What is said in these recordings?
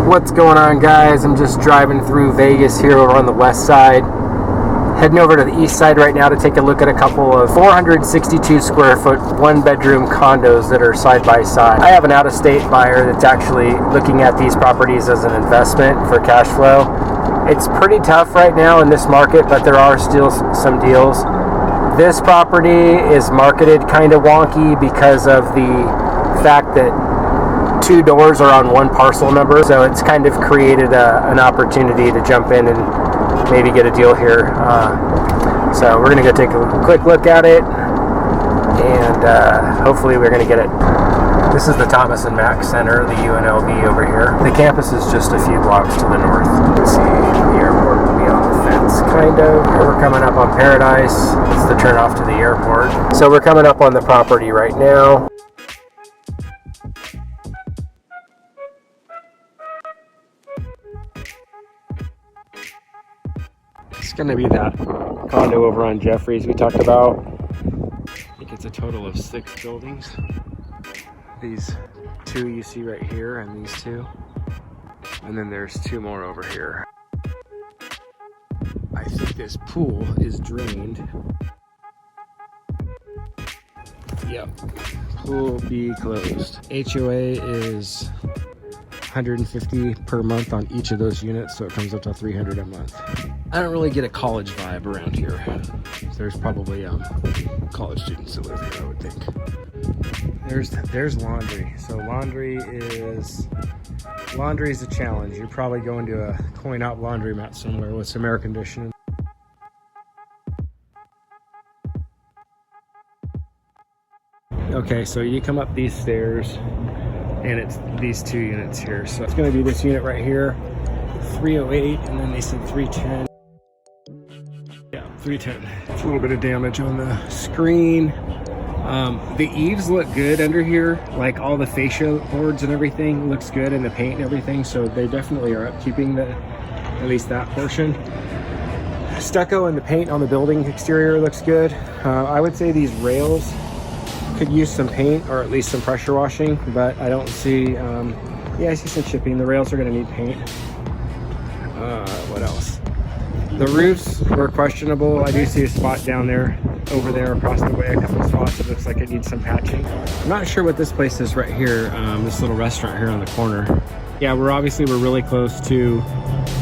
What's going on, guys? I'm just driving through Vegas here over on the west side. Heading over to the east side right now to take a look at a couple of 462 square foot, one bedroom condos that are side by side. I have an out-of-state buyer that's actually looking at these properties as an investment for cash flow. It's pretty tough right now in this market, but there are still some deals. This property is marketed kind of wonky because of the fact that two doors are on one parcel number, so it's kind of created an opportunity to jump in and maybe get a deal here. So we're going to go take a quick look at it, and hopefully we're going to get it. This is the Thomas and Mack Center, the UNLV over here. The campus is just a few blocks to the north. Let's see, the airport will be on the fence, kind of. Here we're coming up on Paradise. It's the turn off to the airport. So we're coming up on the property right now. It's going to be that condo over on Jeffries we talked about. I think it's a total of 6 buildings. These 2 you see right here and these 2. And then there's 2 more over here. I think this pool is drained. Yep. Pool be closed. HOA is $150 per month on each of those units, so it comes up to $300 a month. I don't really get a college vibe around here. There's probably college students that live here, I would think. There's laundry. So laundry is a challenge. You're probably going to a coin-op laundromat somewhere with some air conditioning. Okay, so you come up these stairs, and it's these 2 units here. So it's going to be this unit right here, 308, and then they said 310. Yeah, 310. It's a little bit of damage on the screen. The eaves look good under here, like all the fascia boards and everything looks good, and the paint and everything, so they definitely are upkeeping at least that portion. Stucco and the paint on the building exterior looks good. I would say these rails could use some paint or at least some pressure washing, but I don't see, yeah, I see some chipping. The rails are going to need paint. What else? The roofs were questionable. I do see a spot down there, over there across the way, a couple of spots. It looks like it needs some patching. I'm not sure what this place is right here, this little restaurant here on the corner. Yeah, we're really close to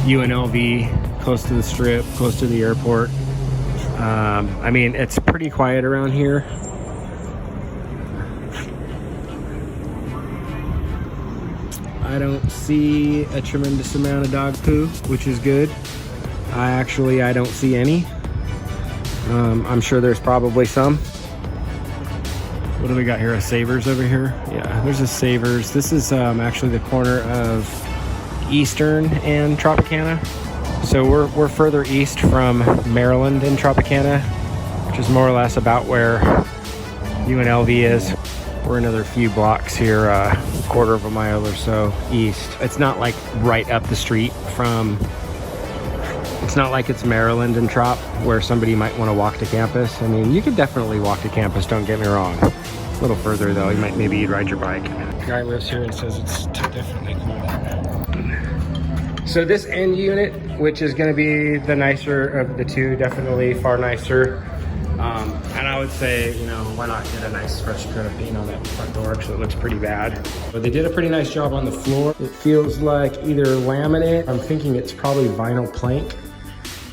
UNLV, close to the strip, close to the airport. I mean, it's pretty quiet around here. I don't see a tremendous amount of dog poo, which is good. I don't see any. I'm sure there's probably some. What do we got here? A Savers over here? Yeah, there's a Savers. This is actually the corner of Eastern and Tropicana. So we're further east from Maryland and Tropicana, which is more or less about where UNLV is. We're another few blocks here, a quarter of a mile or so east. It's not like right up the street from, it's not like it's Maryland and Trop where somebody might want to walk to campus. I mean, you could definitely walk to campus, don't get me wrong. A little further though, maybe you'd ride your bike. The guy lives here and says it's definitely cool. So this end unit, which is going to be the nicer of the 2, definitely far nicer. And I would say, you know, why not get a nice fresh coat of paint on that front door because it looks pretty bad. But they did a pretty nice job on the floor. It feels like either laminate, I'm thinking it's probably vinyl plank,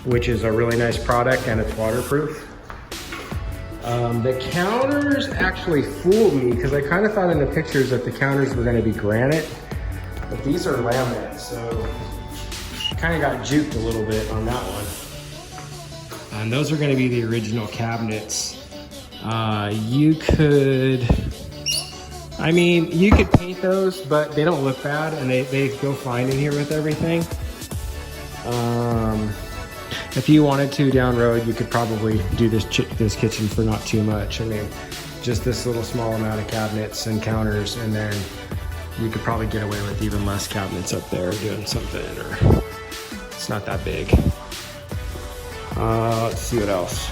which is a really nice product, and it's waterproof. The counters actually fooled me because I kind of thought in the pictures that the counters were going to be granite, but these are laminate, so kind of got juked a little bit on that one. And those are going to be the original cabinets. You could paint those, but they don't look bad, and they go fine in here with everything. If you wanted to down road, you could probably do this kitchen for not too much. I mean, just this little small amount of cabinets and counters, and then you could probably get away with even less cabinets up there doing something, or it's not that big. Let's see what else.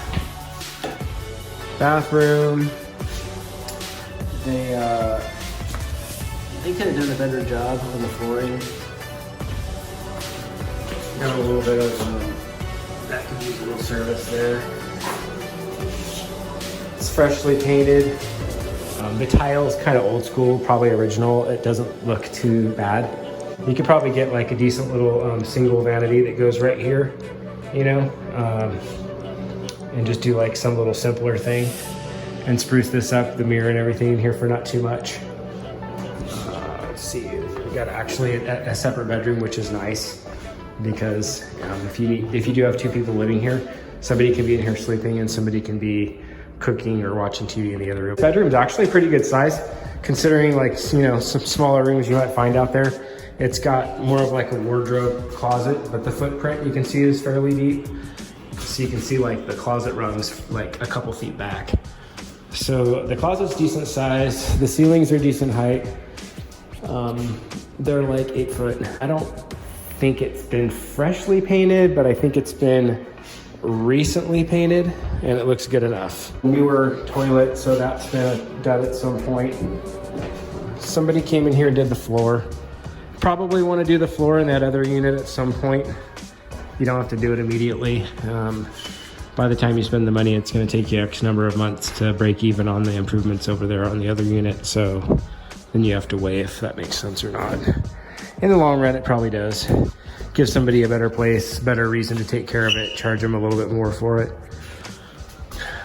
Bathroom. They could have done a better job on the flooring. have a little bit of that could use a little service there. It's freshly painted. The tile's kind of old school, probably original. It doesn't look too bad. You could probably get like a decent little single vanity that goes right here, you know, and just do like some little simpler thing and spruce this up, the mirror and everything in here for not too much. Let's see, we got actually a separate bedroom, which is nice because if you do have two people living here, somebody can be in here sleeping and somebody can be cooking or watching TV in the other room. Bedroom's actually pretty good size considering, like, you know, some smaller rooms you might find out there. It's got more of like a wardrobe closet, but the footprint you can see is fairly deep. So you can see like the closet runs like a couple feet back. So the closet's decent size. The ceilings are decent height. They're like 8 foot. I don't think it's been freshly painted, but I think it's been recently painted and it looks good enough. Newer toilet, so that's been done at some point. Somebody came in here and did the floor. Probably want to do the floor in that other unit at some point. You don't have to do it immediately. By the time you spend the money, it's going to take you X number of months to break even on the improvements over there on the other unit. So then you have to weigh if that makes sense or not. In the long run, it probably does. Give somebody a better place, better reason to take care of it, charge them a little bit more for it.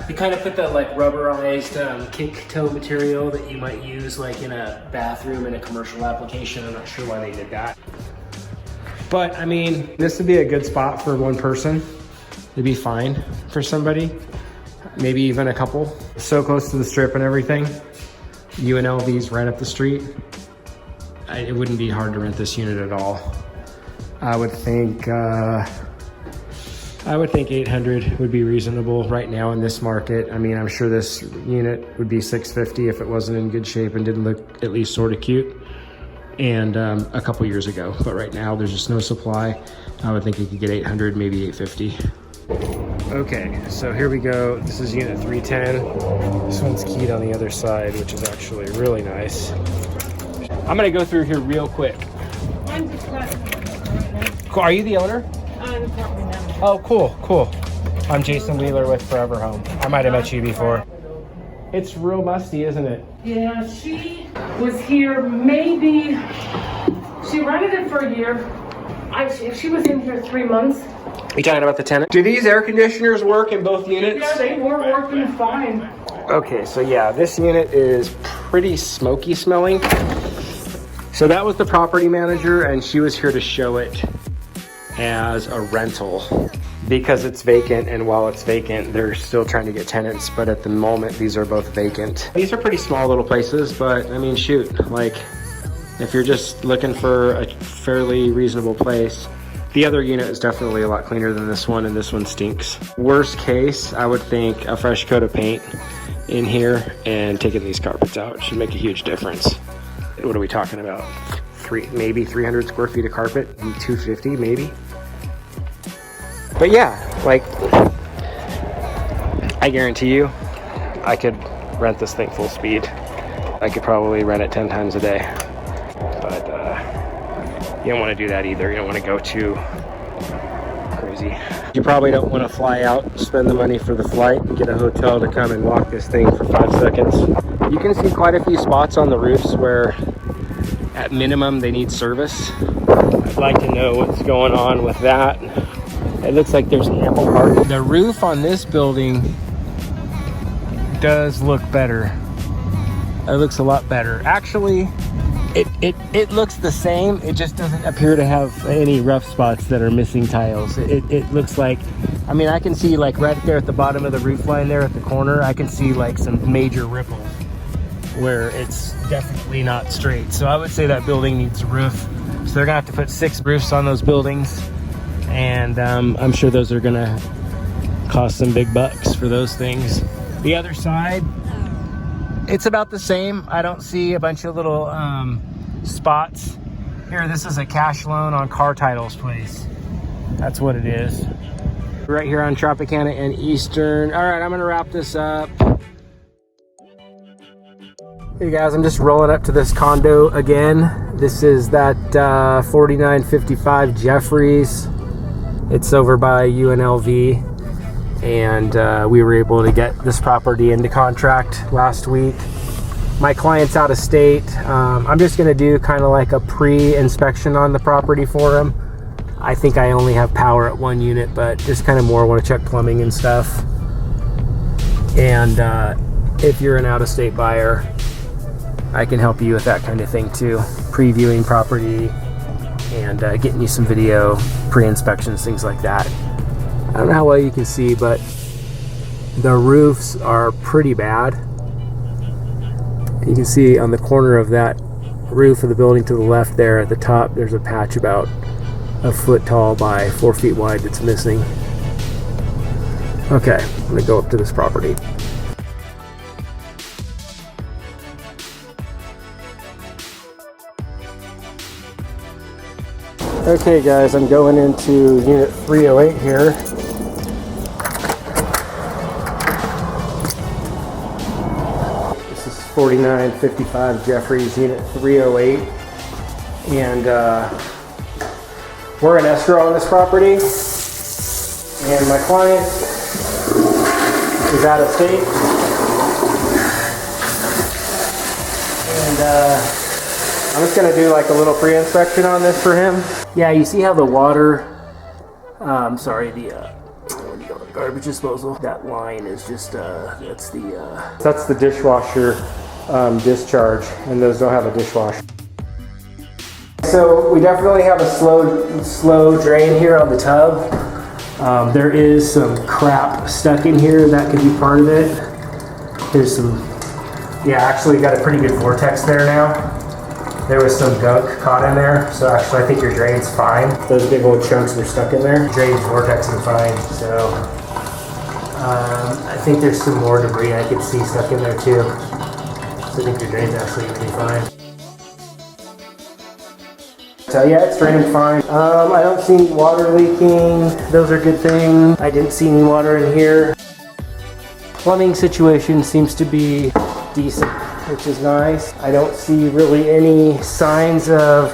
They kind of put that like rubberized kick toe material that you might use like in a bathroom in a commercial application. I'm not sure why they did that. But I mean, this would be a good spot for one person. It'd be fine for somebody, maybe even a couple. So close to the strip and everything. UNLV's right up the street. It wouldn't be hard to rent this unit at all. I would think 800 would be reasonable right now in this market. I mean, I'm sure this unit would be 650 if it wasn't in good shape and didn't look at least sort of cute. And a couple years ago, but right now there's just no supply. I would think you could get 800, maybe 850. Okay, so here we go. This is unit 310. This one's keyed on the other side, which is actually really nice. I'm gonna go through here real quick. I'm just Cool. Are you the owner? I'm the property manager. Oh, cool. I'm Jason Wheeler with Forever Home. I might have met you before. It's real musty, isn't it? Yeah, she was here maybe, she rented it for a year. She was in here 3 months. Are you talking about the tenant? Do these air conditioners work in both units? Yeah, they were working fine. Okay, so yeah, this unit is pretty smoky smelling. So that was the property manager and she was here to show it as a rental because it's vacant, and while it's vacant they're still trying to get tenants, but at the moment these are both vacant. These are pretty small little places, but I mean, shoot, like if you're just looking for a fairly reasonable place, the other unit is definitely a lot cleaner than this one, and this one stinks. Worst case, I would think a fresh coat of paint in here and taking these carpets out should make a huge difference. What are we talking about? Maybe 300 square feet of carpet, 250 maybe. But yeah, like, I guarantee you, I could rent this thing full speed. I could probably rent it 10 times a day. But you don't want to do that either. You don't want to go too crazy. You probably don't want to fly out, spend the money for the flight, and get a hotel to come and walk this thing for 5 seconds. You can see quite a few spots on the roofs where at minimum they need service. I'd like to know what's going on with that. It looks like there's ample parking. The roof on this building does look better. It looks a lot better. Actually, it looks the same. It just doesn't appear to have any rough spots that are missing tiles. It looks like, I mean, I can see like right there at the bottom of the roof line there at the corner, I can see like some major ripples where it's definitely not straight. So I would say that building needs a roof. So they're gonna have to put 6 roofs on those buildings. And I'm sure those are gonna cost some big bucks for those things. The other side, it's about the same. I don't see a bunch of little spots. Here, this is a cash loan on car titles place. That's what it is. Right here on Tropicana and Eastern. All right, I'm gonna wrap this up. Hey guys, I'm just rolling up to this condo again. This is that 4955 Jeffries. It's over by UNLV, and we were able to get this property into contract last week. My client's out of state. I'm just gonna do kind of like a pre-inspection on the property for him. I think I only have power at 1 unit, but just kind of more want to check plumbing and stuff. And if you're an out-of-state buyer, I can help you with that kind of thing too. Previewing property and getting you some video, pre-inspections, things like that. I don't know how well you can see, but the roofs are pretty bad. You can see on the corner of that roof of the building to the left there at the top, there's a patch about a foot tall by 4 feet wide that's missing. Okay, I'm gonna go up to this property. Okay guys, I'm going into unit 308 here. This is 4955 Jeffries, unit 308. And we're in escrow on this property. And my client is out of state. And I'm just gonna do like a little pre-inspection on this for him. Yeah, you see how the water, the garbage disposal, that line is just, that's the dishwasher discharge, and those don't have a dishwasher. So we definitely have a slow drain here on the tub. There is some crap stuck in here, that could be part of it. There's some, yeah, actually got a pretty good vortex there now. There was some gunk caught in there, so actually I think your drain's fine. Those big old chunks are stuck in there. Drain's vortexing fine, so I think there's some more debris I could see stuck in there too. So I think your drain's actually gonna be fine. So yeah, it's draining fine. I don't see any water leaking. Those are good things. I didn't see any water in here. Plumbing situation seems to be decent, which is nice. I don't see really any signs of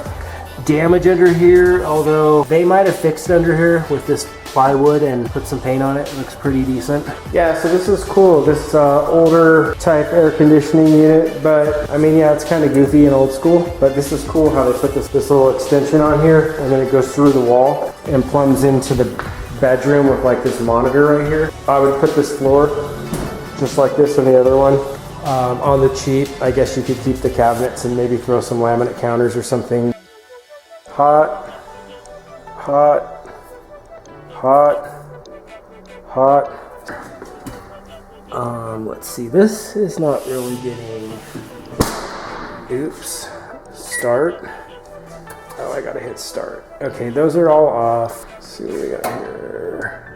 damage under here, although they might have fixed under here with this plywood and put some paint on it. It looks pretty decent. Yeah, so this is cool. This older type air conditioning unit, but I mean, yeah, it's kind of goofy and old school, but this is cool how they put this little extension on here, and then it goes through the wall and plumbs into the bedroom with like this monitor right here. I would put this floor just like this and the other one. On the cheap, I guess you could keep the cabinets and maybe throw some laminate counters or something. Hot, hot, hot, hot. Let's see, this is not really getting, oops, start. Oh, I gotta hit start. Okay, those are all off. Let's see what we got here.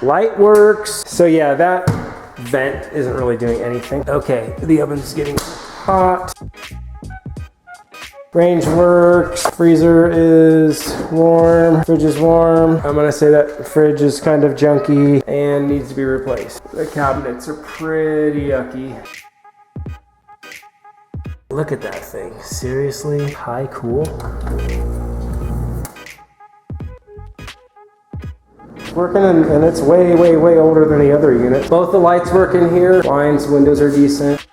Light works. So yeah, that vent isn't really doing anything. Okay, the oven's getting hot. Range works. Freezer is warm. Fridge is warm. I'm gonna say that fridge is kind of junky and needs to be replaced. The cabinets are pretty yucky. Look at that thing. Seriously? High cool? Working, and it's way older than the other unit. Both the lights work in here. Blinds, windows are decent.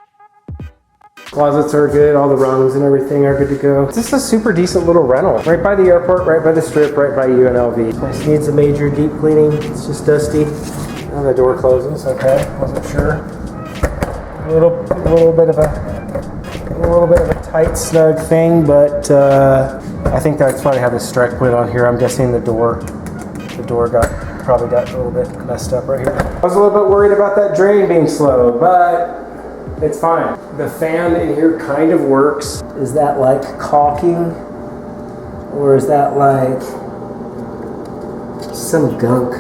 Closets are good. All the rungs and everything are good to go. This is a super decent little rental. Right by the airport, right by the strip, right by UNLV. This needs a major deep cleaning. It's just dusty. And the door closes. Okay, wasn't sure. A little bit of a tight, snug thing, but I think that's probably how the strike put on here. I'm guessing the door probably got a little bit messed up right here. I was a little bit worried about that drain being slow, but it's fine. The fan in here kind of works. Is that like caulking? Or is that like some gunk?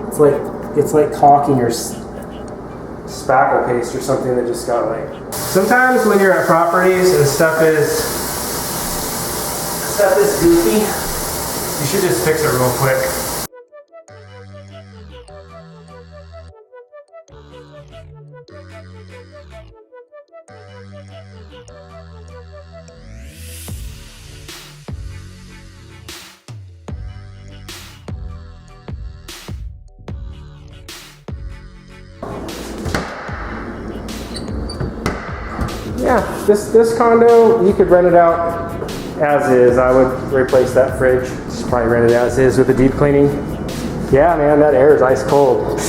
It's like caulking or spackle paste or something that just got like... Sometimes when you're at properties and stuff is goofy, you should just fix it real quick. This condo, you could rent it out as is. I would replace that fridge. Just probably rent it as is with a deep cleaning. Yeah, man, that air is ice cold.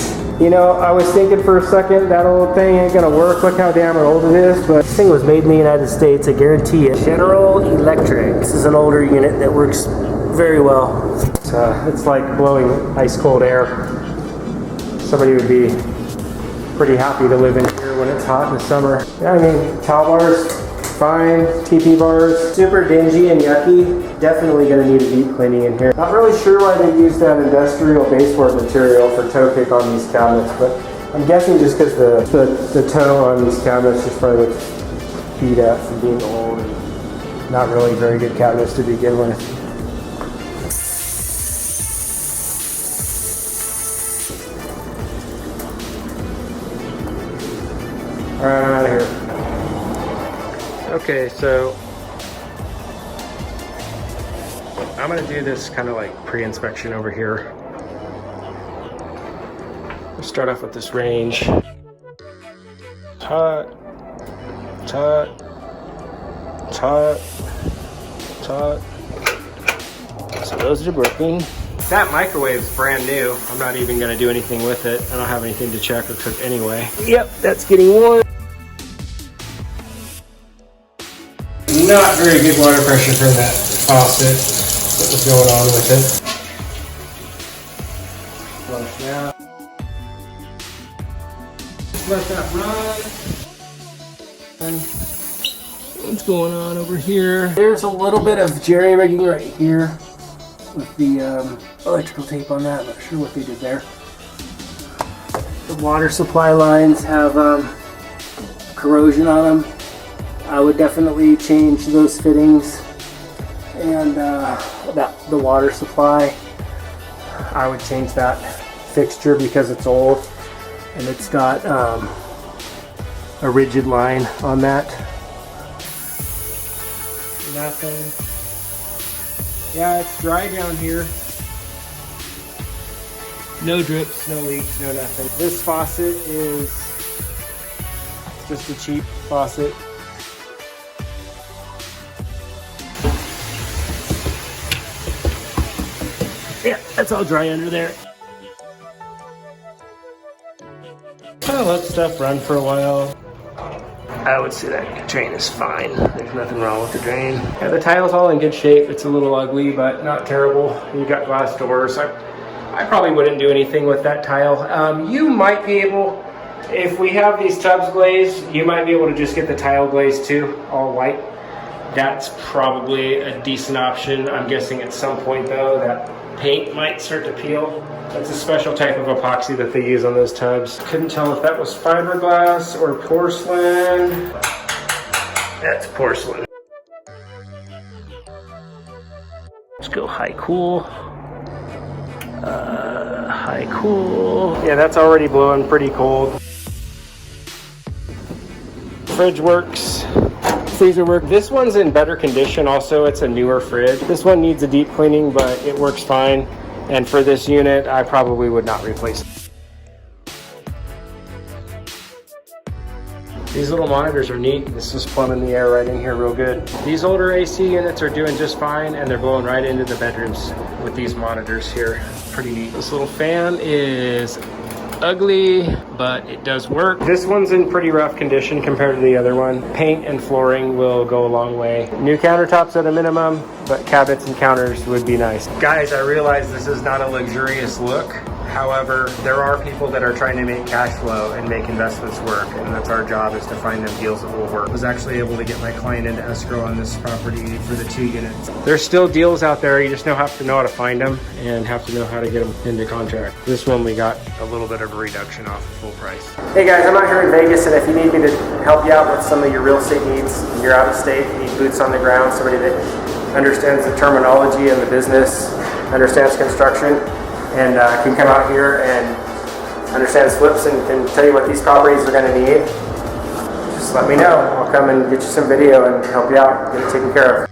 You know, I was thinking for a second that old thing ain't gonna work. Look how damn old it is. But this thing was made in the United States, I guarantee it. General Electric. This is an older unit that works very well. It's like blowing ice cold air. Somebody would be pretty happy to live in here when it's hot in the summer. Yeah, I mean, towel bars, fine. TP bars, super dingy and yucky. Definitely gonna need a deep cleaning in here. Not really sure why they use that industrial baseboard material for toe pick on these cabinets, but I'm guessing just because the toe on these cabinets just probably looks beat up from being old and not really very good cabinets to begin with. Alright, I'm out of here. Okay, so I'm gonna do this kind of like pre-inspection over here. We'll start off with this range. Taut, taut, taut, taut. So those are working. That microwave's brand new. I'm not even gonna do anything with it. I don't have anything to check or cook anyway. Yep, that's getting warm. Not very good water pressure for that faucet. What was going on with it? Flush out. Just let that run. What's going on over here? There's a little bit of jerry-rigging right here with the electrical tape on that. I'm not sure what they did there. The water supply lines have corrosion on them. I would definitely change those fittings, and the water supply, I would change that fixture because it's old and it's got a rigid line on that. Nothing. Yeah, it's dry down here. No drips, no leaks, no nothing. This faucet is just a cheap faucet. Yeah, that's all dry under there. I'll let stuff run for a while. I would say that drain is fine. There's nothing wrong with the drain. Yeah, the tile's all in good shape. It's a little ugly, but not terrible. You got glass doors. I probably wouldn't do anything with that tile. You might be able, if we have these tubs glazed, you might be able to just get the tile glazed too, all white. That's probably a decent option. I'm guessing at some point though that paint might start to peel. That's a special type of epoxy that they use on those tubs. Couldn't tell if that was fiberglass or porcelain. That's porcelain. Let's go high cool. High cool. Yeah, that's already blowing pretty cold. Fridge works. Freezer works. This one's in better condition also. It's a newer fridge. This one needs a deep cleaning, but it works fine. And for this unit, I probably would not replace it. These little monitors are neat. This is plumbing the air right in here real good. These older AC units are doing just fine, and they're blowing right into the bedrooms with these monitors here. Pretty neat. This little fan is ugly, but it does work. This one's in pretty rough condition compared to the other one. Paint and flooring will go a long way. New countertops at a minimum, but cabinets and counters would be nice. Guys, I realize this is not a luxurious look. However, there are people that are trying to make cash flow and make investments work, and that's our job, is to find them deals that will work. I was actually able to get my client into escrow on this property for the 2 units. There's still deals out there. You just have to know how to find them and have to know how to get them into contract. This one we got a little bit of a reduction off of full price. Hey guys, I'm out here in Vegas, and if you need me to help you out with some of your real estate needs, you're out of state, you need boots on the ground, somebody that understands the terminology and the business, understands construction, and can come out here and understands flips and can tell you what these properties are going to need, just let me know. I'll come and get you some video and help you out, get it taken care of.